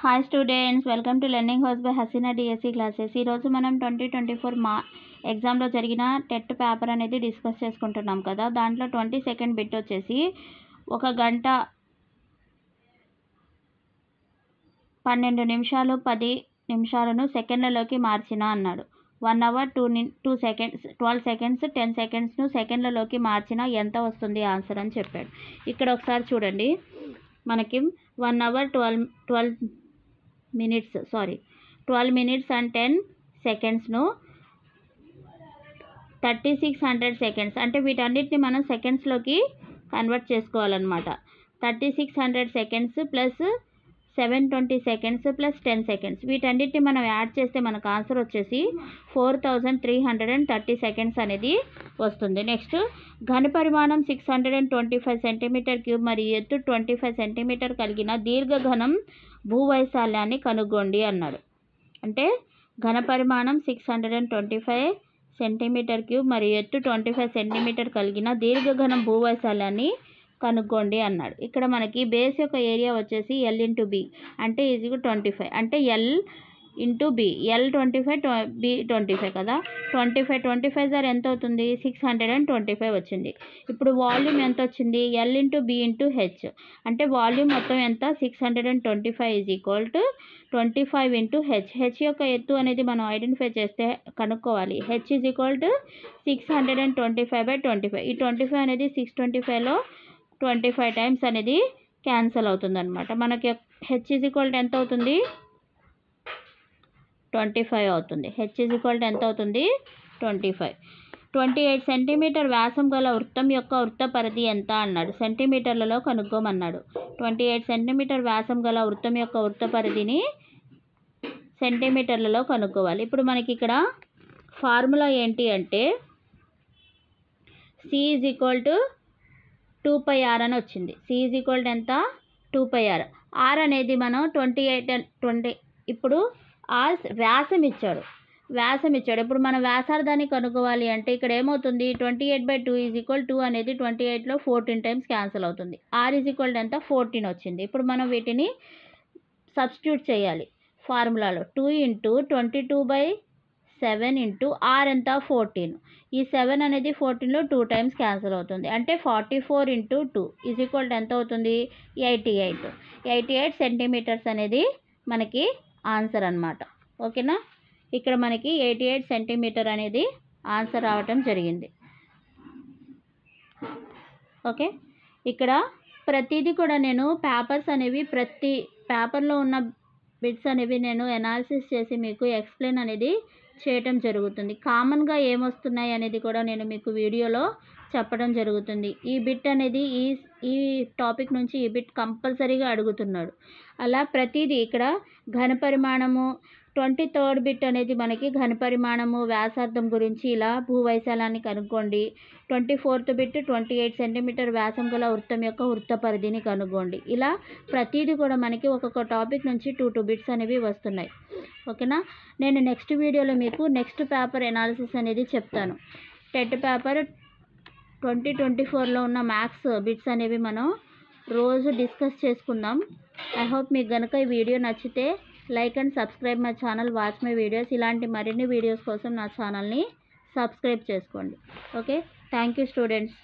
Hi students, welcome to learning house by Haseena DSC classes. ఈరోజు మనం 2024 ఎగ్జామ్లో జరిగిన టెట్ పేపర్ అనేది డిస్కస్ చేసుకుంటున్నాం కదా. దాంట్లో 22nd బిట్ వచ్చేసి 1 గంట 12 నిమిషాలు 10 నిమిషాలను సెకండ్లలోకి మార్చిన అన్నాడు. 1 hour 2 seconds 12 seconds 10 secondsను సెకండ్లలోకి మార్చిన ఎంత వస్తుంది ఆన్సర్ అని చెప్పాడు. ఇక్కడ ఒకసారి చూడండి, మనకి 1 hour 12 minutes and 10 secondsను 3600 seconds అంటే వీటన్నిటిని మనం సెకండ్స్లోకి కన్వర్ట్ చేసుకోవాలన్నమాట. 3600 seconds plus 720 seconds plus 10 seconds వీటన్నిటిని మనం యాడ్ చేస్తే మనకు ఆన్సర్ వచ్చేసి 4330 seconds అనేది వస్తుంది. నెక్స్ట్, ఘనపరిమాణం 625 cm³ మరియు ఎత్తు 25 cm కలిగిన దీర్ఘఘనం భూవైశాల్యాన్ని కనుగొండి అన్నాడు. అంటే ఘనపరిమాణం 625 cm³ మరియు ఎత్తు 25 cm కలిగిన దీర్ఘఘనం భూవైశాల్యాన్ని కనుక్కోండి అన్నాడు. ఇక్కడ మనకి బేస్ యొక్క ఏరియా వచ్చేసి L × B అంటే ఈజ్ 25 అంటే L × B, L 25 B 25 కదా. 25 సార్ ఎంత అవుతుంది? 625 వచ్చింది. ఇప్పుడు వాల్యూమ్ ఎంత వచ్చింది? L × B × H అంటే వాల్యూమ్ మొత్తం ఎంత? 625 = 25 × H. H యొక్క ఎత్తు అనేది మనం ఐడెంటిఫై చేస్తే కనుక్కోవాలి. H = 625/25. ఈ 25 అనేది 625లో 25 టైమ్స్ అనేది క్యాన్సల్ అవుతుంది అనమాట. మనకి H = ఎంత అవుతుంది? 25 అవుతుంది. H = ఎంత అవుతుంది? 25. 28 సెంటీమీటర్ వ్యాసం గల వృత్తం యొక్క వృత్త పరిధి ఎంత అన్నాడు. సెంటీమీటర్లలో కనుక్కోమన్నాడు. 28 సెంటీమీటర్ వ్యాసం గల వృత్తం యొక్క వృత్త పరిధిని సెంటీమీటర్లలో కనుక్కోవాలి. ఇప్పుడు మనకి ఇక్కడ ఫార్ములా ఏంటి అంటే C = 2πr అని వచ్చింది. C = ఎంత? 2πr. R అనేది మనం 28 ఇప్పుడు R వ్యాసం ఇచ్చాడు. ఇప్పుడు మనం వ్యాసార్థాన్ని కనుక్కోవాలి అంటే ఇక్కడ ఏమవుతుంది? 28/2 2 అనేది 28లో 14 టైమ్స్ క్యాన్సిల్ అవుతుంది. R = ఎంత? 14 వచ్చింది. ఇప్పుడు మనం వీటిని సబ్స్టిట్యూట్ చేయాలి ఫార్ములాలో. 2 × 22/7 × R ఎంత? 14. ఈ 7 అనేది 14లో 2 టైమ్స్ క్యాన్సిల్ అవుతుంది. అంటే 44 × 2 = ఎంత అవుతుంది? 88 సెంటీమీటర్స్ అనేది మనకి ఆన్సర్ అన్నమాట. ఓకేనా? ఇక్కడ మనకి 88 సెంటీమీటర్ అనేది ఆన్సర్ రావటం జరిగింది. ఓకే, ఇక్కడ ప్రతిదీ కూడా నేను పేపర్స్ అనేవి ప్రతి పేపర్లో ఉన్న బిట్స్ అనేవి నేను అనాలిసిస్ చేసి మీకు ఎక్స్ప్లెయిన్ అనేది చేయటం జరుగుతుంది. కామన్గా ఏమొస్తున్నాయి అనేది కూడా నేను మీకు వీడియోలో చెప్పడం జరుగుతుంది. ఈ బిట్ అనేది ఈ టాపిక్ నుంచి ఈ బిట్ కంపల్సరీగా అడుగుతున్నాడు. అలా ప్రతిదీ ఇక్కడ ఘనపరిమాణము 23rd బిట్ అనేది మనకి ఘనపరిమాణము వ్యాసార్థం గురించి ఇలా భూవైశాల్యాన్ని కనుక్కోండి. 24th బిట్ 28 సెంటీమీటర్ వ్యాసం గల వృత్తం యొక్క వృత్త పరిధిని కనుక్కోండి. ఇలా ప్రతిదీ కూడా మనకి ఒక్కొక్క టాపిక్ నుంచి 2 బిట్స్ అనేవి వస్తున్నాయి. ఓకేనా? నేను నెక్స్ట్ వీడియోలో మీకు నెక్స్ట్ పేపర్ ఎనాలిసిస్ అనేది చెప్తాను. టెట్ పేపర్ 2024లో ఉన్న మ్యాథ్స్ బిట్స్ అనేవి మనం రోజు డిస్కస్ చేసుకుందాం. ఐ హోప్ మీకు కనుక ఈ వీడియో నచ్చితే like and subscribe my channel, watch my videos. ఇలాంటి మరిన్ని వీడియోస్ కోసం నా ఛానల్ని సబ్స్క్రైబ్ చేసుకోండి. Okay, thank you students.